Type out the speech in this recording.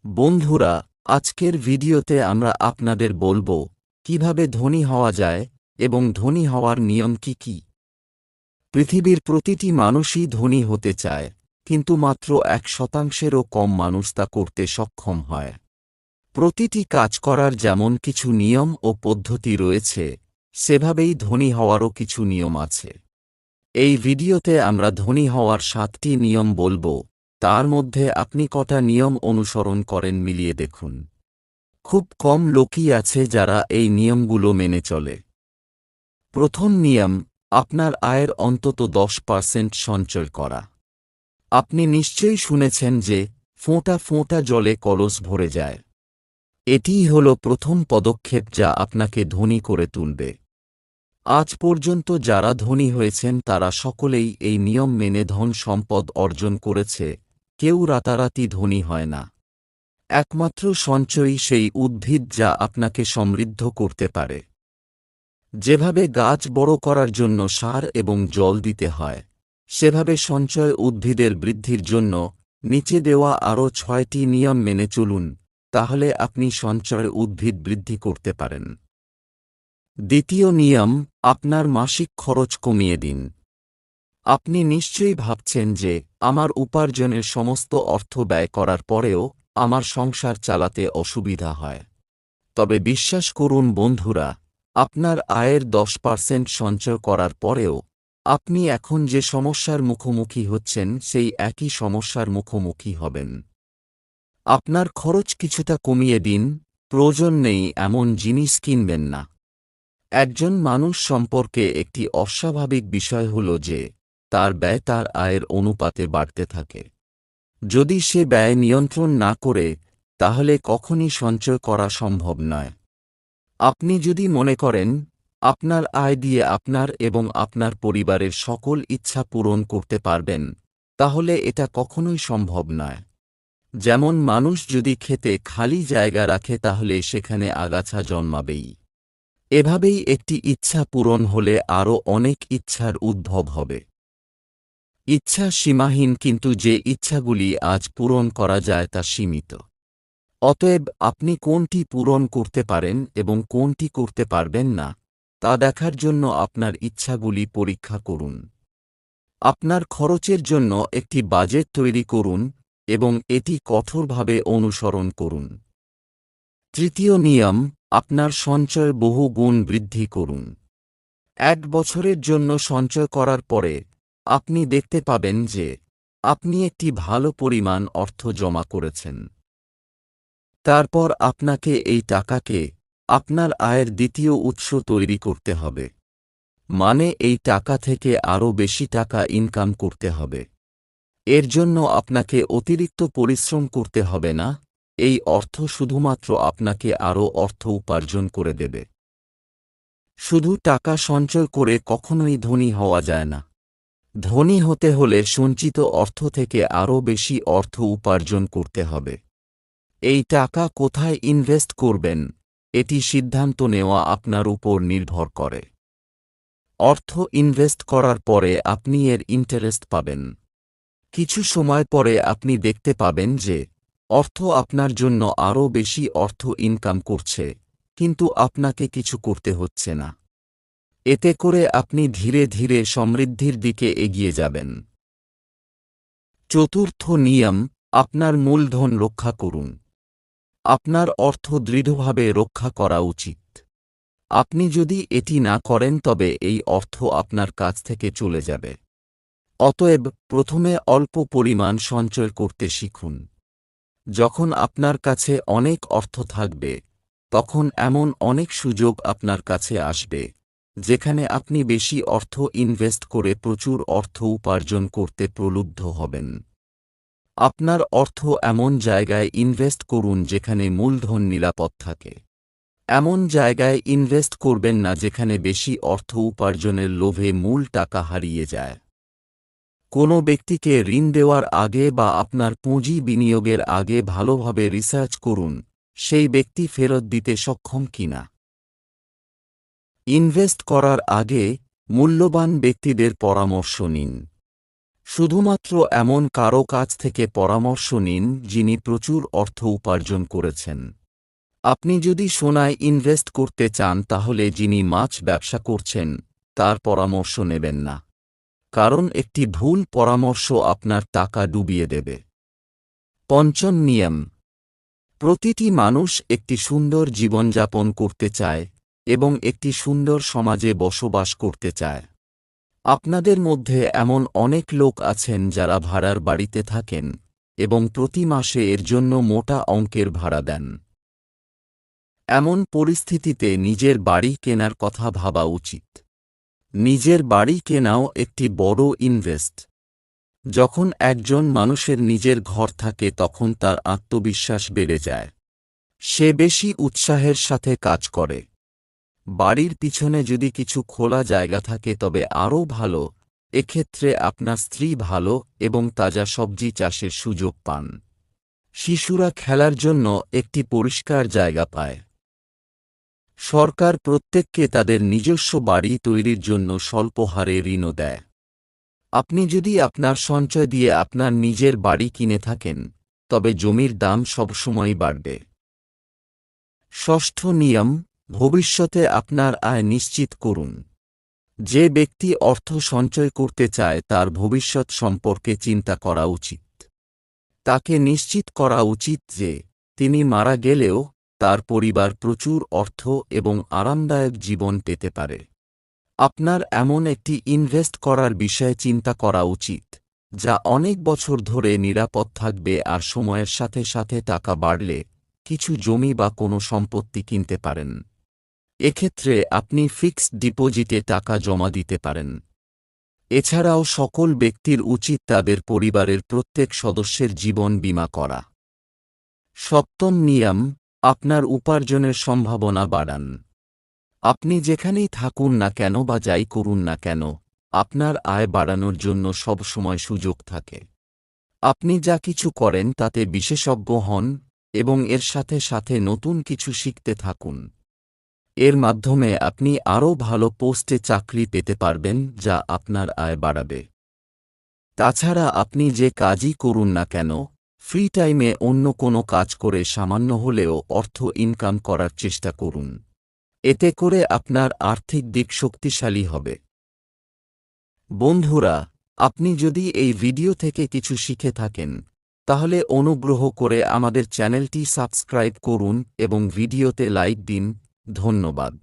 বন্ধুরা, আজকের ভিডিওতে আমরা আপনাদের বলবো কিভাবে ধনী হওয়া যায় এবং ধনী হওয়ার নিয়ম কি কি। পৃথিবীর প্রতিটি মানুষই ধনী হতে চায়, কিন্তু মাত্র 1%-এরও কম মানুষ তা করতে সক্ষম হয়। প্রতিটি কাজ করার যেমন কিছু নিয়ম ও পদ্ধতি রয়েছে, সেভাবেই ধনী হওয়ারও কিছু নিয়ম আছে। এই ভিডিওতে আমরা ধনী হওয়ার 7টি নিয়ম বলবো, তার মধ্যে আপনি কটা নিয়ম অনুসরণ করেন মিলিয়ে দেখুন। খুব কম লোকই আছে যারা এই নিয়মগুলো মেনে চলে। প্রথম নিয়ম, আপনার আয়ের অন্তত 10% সঞ্চয় করা। আপনি নিশ্চয়ই শুনেছেন যে ফোঁটা ফোঁটা জলে কলস ভরে যায়। এটিই হল প্রথম পদক্ষেপ যা আপনাকে ধনী করে তুলবে। আজ পর্যন্ত যারা ধনী হয়েছেন তারা সকলেই এই নিয়ম মেনে ধন সম্পদ অর্জন করেছে। কেউ রাতারাতি ধনী হয় না। একমাত্র সঞ্চয়ই সেই উদ্ভিদ যা আপনাকে সমৃদ্ধ করতে পারে। যেভাবে গাছ বড় করার জন্য সার এবং জল দিতে হয়, সেভাবে সঞ্চয় উদ্ভিদের বৃদ্ধির জন্য নিচে দেওয়া আরও 6টি নিয়ম মেনে চলুন, তাহলে আপনি সঞ্চয় উদ্ভিদ বৃদ্ধি করতে পারেন। দ্বিতীয় নিয়ম, আপনার মাসিক খরচ কমিয়ে দিন। আপনি নিশ্চয়ই ভাবছেন যে আমার উপার্জনের সমস্ত অর্থ ব্যয় করার পরেও আমার সংসার চালাতে অসুবিধা হয়। তবে বিশ্বাস করুন বন্ধুরা, আপনার আয়ের 10% সঞ্চয় করার পরেও আপনি এখন যে সমস্যার মুখোমুখি হচ্ছেন সেই একই সমস্যার মুখোমুখি হবেন। আপনার খরচ কিছুটা কমিয়ে দিন, প্রয়োজন নেই এমন জিনিস কিনবেন না। একজন মানুষ সম্পর্কে একটি অস্বাভাবিক বিষয় হল যে তার ব্যয় তার আয়ের অনুপাতে বাড়তে থাকে। যদি সে ব্যয় নিয়ন্ত্রণ না করে, তাহলে কখনই সঞ্চয় করা সম্ভব নয়। আপনি যদি মনে করেন আপনার আয় দিয়ে আপনার এবং আপনার পরিবারের সকল ইচ্ছা পূরণ করতে পারবেন, তাহলে এটা কখনোই সম্ভব নয়। যেমন মানুষ যদি খেতে খালি জায়গা রাখে তাহলে সেখানে আগাছা জন্মাবেই। এভাবেই একটি ইচ্ছা পূরণ হলে আরও অনেক ইচ্ছার উদ্ভব হবে। ইচ্ছা সীমাহীন, কিন্তু যে ইচ্ছাগুলি আজ পূরণ করা যায় তা সীমিত। অতএব আপনি কোনটি পূরণ করতে পারেন এবং কোনটি করতে পারবেন না, তা দেখার জন্য আপনার ইচ্ছাগুলি পরীক্ষা করুন। আপনার খরচের জন্য একটি বাজেট তৈরি করুন এবং এটি কঠোরভাবে অনুসরণ করুন। তৃতীয় নিয়ম, আপনার সঞ্চয় বহু গুণ বৃদ্ধি করুন। 1 বছরের জন্য সঞ্চয় করার পরে আপনি দেখতে পাবেন যে আপনি একটি ভালো পরিমাণ অর্থ জমা করেছেন। তারপর আপনাকে এই টাকাকে আপনার আয়ের দ্বিতীয় উৎস তৈরি করতে হবে। মানে এই টাকা থেকে আরও বেশি টাকা ইনকাম করতে হবে। এর জন্য আপনাকে অতিরিক্ত পরিশ্রম করতে হবে না। এই অর্থ শুধুমাত্র আপনাকে আরও অর্থ উপার্জন করে দেবে। শুধু টাকা সঞ্চয় করে কখনোই ধনী হওয়া যায় না। ধনী হতে হলে সঞ্চিত অর্থ থেকে আরও বেশি অর্থ উপার্জন করতে হবে। এই টাকা কোথায় ইনভেস্ট করবেন, এটি সিদ্ধান্ত নেওয়া আপনার উপর নির্ভর করে। অর্থ ইনভেস্ট করার পরে আপনি এর ইন্টারেস্ট পাবেন। কিছু সময় পরে আপনি দেখতে পাবেন যে অর্থ আপনার জন্য আরও বেশি অর্থ ইনকাম করছে, কিন্তু আপনাকে কিছু করতে হচ্ছে না। এতে করে আপনি ধীরে ধীরে সমৃদ্ধির দিকে এগিয়ে যাবেন। চতুর্থ নিয়ম, আপনার মূলধন রক্ষা করুন। আপনার অর্থ দৃঢ়ভাবে রক্ষা করা উচিত। আপনি যদি এটি না করেন তবে এই অর্থ আপনার কাছ থেকে চলে যাবে। অতএব প্রথমে অল্প পরিমাণ সঞ্চয় করতে শিখুন। যখন আপনার কাছে অনেক অর্থ থাকবে, তখন এমন অনেক সুযোগ আপনার কাছে আসবে যেখানে আপনি বেশি অর্থ ইনভেস্ট করে প্রচুর অর্থ উপার্জন করতে প্রলুব্ধ হবেন। আপনার অর্থ এমন জায়গায় ইনভেস্ট করুন যেখানে মূলধন নিরাপদ থাকে। এমন জায়গায় ইনভেস্ট করবেন না যেখানে বেশি অর্থ উপার্জনের লোভে মূল টাকা হারিয়ে যায়। কোনো ব্যক্তিকে ঋণ দেওয়ার আগে বা আপনার পুঁজি বিনিয়োগের আগে ভালোভাবে রিসার্চ করুন সেই ব্যক্তি ফেরত দিতে সক্ষম কিনা। ইনভেস্ট করার আগে মূল্যবান ব্যক্তিদের পরামর্শ নিন। শুধুমাত্র এমন কারো কাছ থেকে পরামর্শ নিন যিনি প্রচুর অর্থ উপার্জন করেছেন। আপনি যদি সোনায় ইনভেস্ট করতে চান তাহলে যিনি মাছ ব্যবসা করছেন তার পরামর্শ নেবেন না, কারণ একটি ভুল পরামর্শ আপনার টাকা ডুবিয়ে দেবে। পঞ্চম নিয়ম: প্রতিটি মানুষ একটি সুন্দর জীবনযাপন করতে চায় এবং একটি সুন্দর সমাজে বসবাস করতে চায়। আপনাদের মধ্যে এমন অনেক লোক আছেন যারা ভাড়ার বাড়িতে থাকেন এবং প্রতি মাসে এর জন্য মোটা অঙ্কের ভাড়া দেন। এমন পরিস্থিতিতে নিজের বাড়ি কেনার কথা ভাবা উচিত। নিজের বাড়ি কেনাও একটি বড় ইনভেস্ট। যখন একজন মানুষের নিজের ঘর থাকে তখন তার আত্মবিশ্বাস বেড়ে যায়। সে বেশি উৎসাহের সাথে কাজ করে। বাড়ির পিছনে যদি কিছু খোলা জায়গা থাকে তবে আরও ভালো। এক্ষেত্রে আপনার স্ত্রী ভালো এবং তাজা সবজি চাষের সুযোগ পান। শিশুরা খেলার জন্য একটি পরিষ্কার জায়গা পায়। সরকার প্রত্যেককে তাদের নিজস্ব বাড়ি তৈরির জন্য স্বল্প হারে ঋণও দেয়। আপনি যদি আপনার সঞ্চয় দিয়ে আপনার নিজের বাড়ি কিনে থাকেন তবে জমির দাম সবসময়ই বাড়বে। ষষ্ঠ নিয়ম: ভবিষ্যতে আপনার আয় নিশ্চিত করুন। যে ব্যক্তি অর্থ সঞ্চয় করতে চায় তার ভবিষ্যৎ সম্পর্কে চিন্তা করা উচিত। তাকে নিশ্চিত করা উচিত যে তিনি মারা গেলেও তার পরিবার প্রচুর অর্থ এবং আরামদায়ক জীবন পেতে পারে। আপনার এমন একটি ইনভেস্ট করার বিষয়ে চিন্তা করা উচিত যা অনেক বছর ধরে নিরাপদ থাকবে আর সময়ের সাথে সাথে টাকা বাড়লে কিছু জমি বা কোনো সম্পত্তি কিনতে পারেন। এক্ষেত্রে আপনি ফিক্সড ডিপোজিটে টাকা জমা দিতে পারেন। এছাড়াও সকল ব্যক্তির উচিত তাদের পরিবারের প্রত্যেক সদস্যের জীবন বীমা করা। সপ্তম নিয়ম: আপনার উপার্জনের সম্ভাবনা বাড়ান। আপনি যেখানেই থাকুন না কেন বা যাই করুন না কেন, আপনার আয় বাড়ানোর জন্য সবসময় সুযোগ থাকে। আপনি যা কিছু করেন তাতে বিশেষজ্ঞ হন এবং এর সাথে সাথে নতুন কিছু শিখতে থাকুন। এর মাধ্যমে আপনি আরও ভালো পোস্টে চাকরি পেতে পারবেন যা আপনার আয় বাড়াবে। তাছাড়া আপনি যে কাজই করুন না কেন, ফ্রি টাইমে অন্য কোনো কাজ করে সামান্য হলেও অর্থ ইনকাম করার চেষ্টা করুন। এতে করে আপনার আর্থিক দিক শক্তিশালী হবে। বন্ধুরা, আপনি যদি এই ভিডিও থেকে কিছু শিখে থাকেন তাহলে অনুগ্রহ করে আমাদের চ্যানেলটি সাবস্ক্রাইব করুন এবং ভিডিওতে লাইক দিন। ধন্যবাদ।